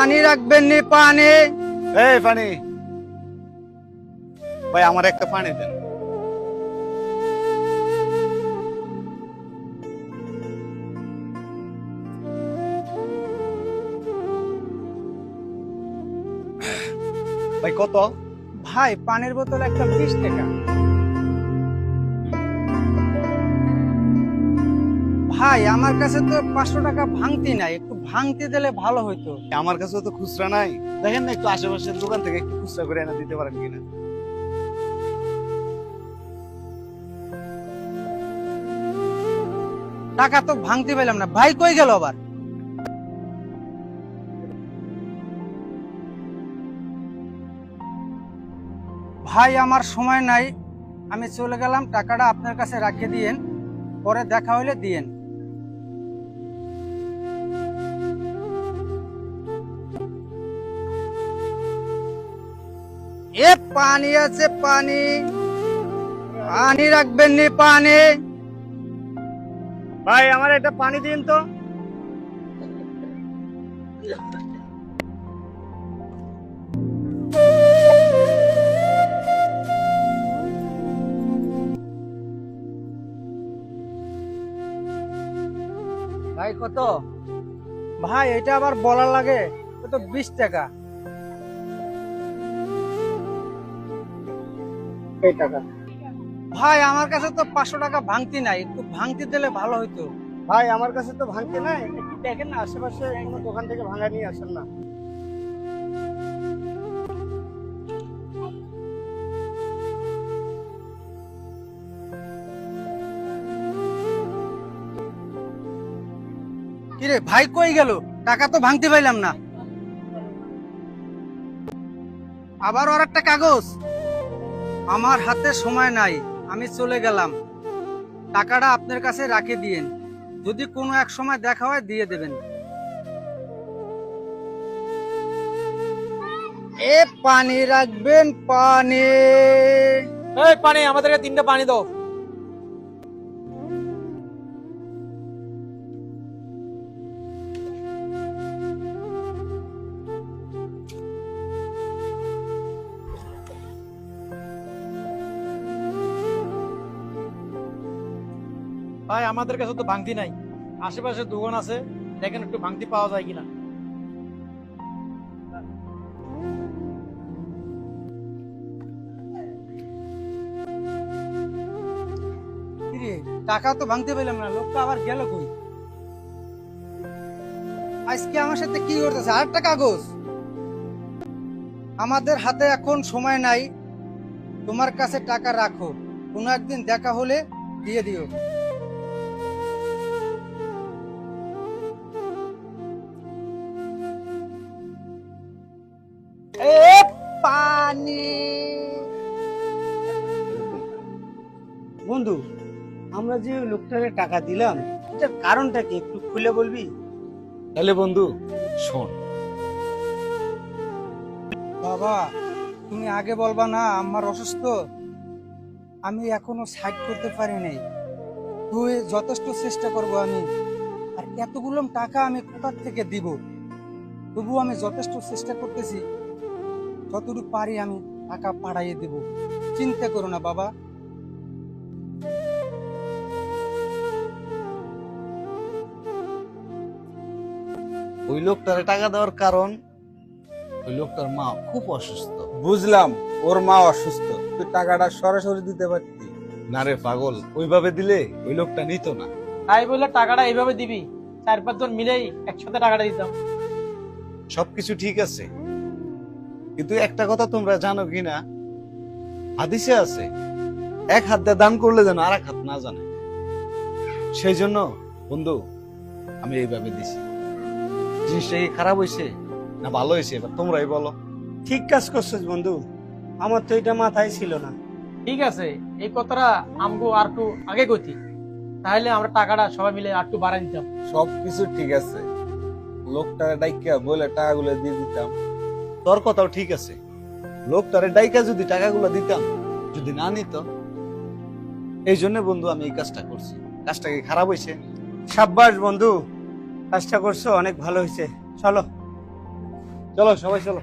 পানি রাখবেন নি পানি। এই পানি ভাই, আমার একটা পানি দেন। ভাই কত? ভাই পানির বোতল একটা 20 টাকা। ভাই আমার কাছে তো 500 টাকা ভাঙতি নাই, একটু ভাঙতি দিলে ভালো হইতো। আমার কাছে তো খুচরা নাই, দেখেন না একটু আশেপাশের দোকান থেকে একটু খুচরা করে এনে দিতে পারেন কিনা। টাকা তো ভাঙতি পেলাম না, ভাই কই গেল আবার? ভাই আমার সময় নাই, আমি চলে গেলাম, টাকাটা আপনার কাছে রাখিয়ে দিয়েন, পরে দেখা হইলে দিয়েন। এ পানি আছে পানি, পানি রাখবেন নি পানি। ভাই আমার একটা পানি দিন তো। ভাই কত? ভাই এটা আবার বলার লাগে, তো 20 টাকা। এই টাকা। ভাই আমার কাছে তো 500 টাকা ভাঙতি নাই, একটু ভাঙতি দিলে ভালো হইতো। ভাই আমার কাছে তো ভাঙতে নাই, একটু দেখেন না আশেপাশে কোনো দোকান থেকে ভাঙা নিয়ে আসেন না। কিরে ভাই কই গেল? টাকা তো ভাঙতে পাইলাম না। আবার আর একটা কাগজ। আমার হাতে সময় নাই, আমি চলে গেলাম, টাকাটা আপনার কাছে রাখে দিয়েন, যদি কোনো এক সময় দেখা হয় দিয়ে দেবেন। এ পানি রাখবেন পানি। এই পানি, আমাদেরকে 3টা পানি দাও। ভাই আমাদের কাছে তো ভাঙতি নাই, আশেপাশে দোকান আছে, দেখেন একটু ভাঙতি পাওয়া যায় কিনা। কিরে টাকা তো ভাঙতে পাইলাম না, লোকটা আবার গেল কই? আজকে আমার সাথে কি করতেছে? আর একটা কাগজ। আমাদের হাতে এখন সময় নাই, তোমার কাছে টাকা রাখো, কোনো একদিন দেখা হলে দিয়ে দিও। এ পানি। বন্ধু, আমরা যে লোকটাকে টাকা দিলাম, এটার কারণটা কি একটু খুলে বলবি? তাহলে বন্ধু শোন। বাবা তুমি আগে বলবা না, আমার অসুস্থ, আমি এখনো সাইড করতে পারি নাই, তুই যথেষ্ট চেষ্টা করব আমি, আর এতগুলো টাকা আমি কোথা থেকে দিব? তবু আমি যথেষ্ট চেষ্টা করতেছি, যতটুকু পারি আমি টাকা পাঠাইয়ে দেব, চিন্তা করো না বাবা। ওই লোকটারে টাকা দেওয়ার কারণ ওই লোকটার মা খুব অসুস্থ। বুঝলাম, ওর মা অসুস্থ, তুই টাকাটা সরাসরি দিতে পারতি। না রে পাগল, ওইভাবে দিলে ওই লোকটা নিত না। তাই বললে টাকাটা এইভাবে দিবি, 4-5 জন মিলেই একসাথে টাকাটা দিতাম। সবকিছু ঠিক আছে, কিন্তু একটা কথা তোমরা জানো কিনা, হাদিসে আছে এক হাত দিয়ে দান করলে যেন আর এক হাত না জানে। সেই জন্য বন্ধু আমি এইভাবে দিছি। জিনিসটা কি খারাপ হয়েছে না ভালো হয়েছে, এবার তোমরাই বলো। ঠিক কাজ করছিস বন্ধু, আমার তো এটা মাথায় ছিল না। ঠিক আছে, এই কথাটা আমগো আর একটু আগে কইতি, তাহলে আমরা টাকাটা সবাই মিলে আর একটু বাড়াই দিতাম। সবকিছু ঠিক আছে, লোকটারে ডাইকা বলে টাকাগুলো দিয়ে দিতাম। তোর কথাও ঠিক আছে, লোকটারে ডাইকা যদি টাকাগুলো দিতাম, যদি না নিত, এই জন্য বন্ধু আমি এই কাজটা করছি। কাজটা কি খারাপ হয়েছে? সাব্বাস বন্ধু, কাজটা করছো অনেক ভালো হয়েছে, চলো। চলো সবাই চলো।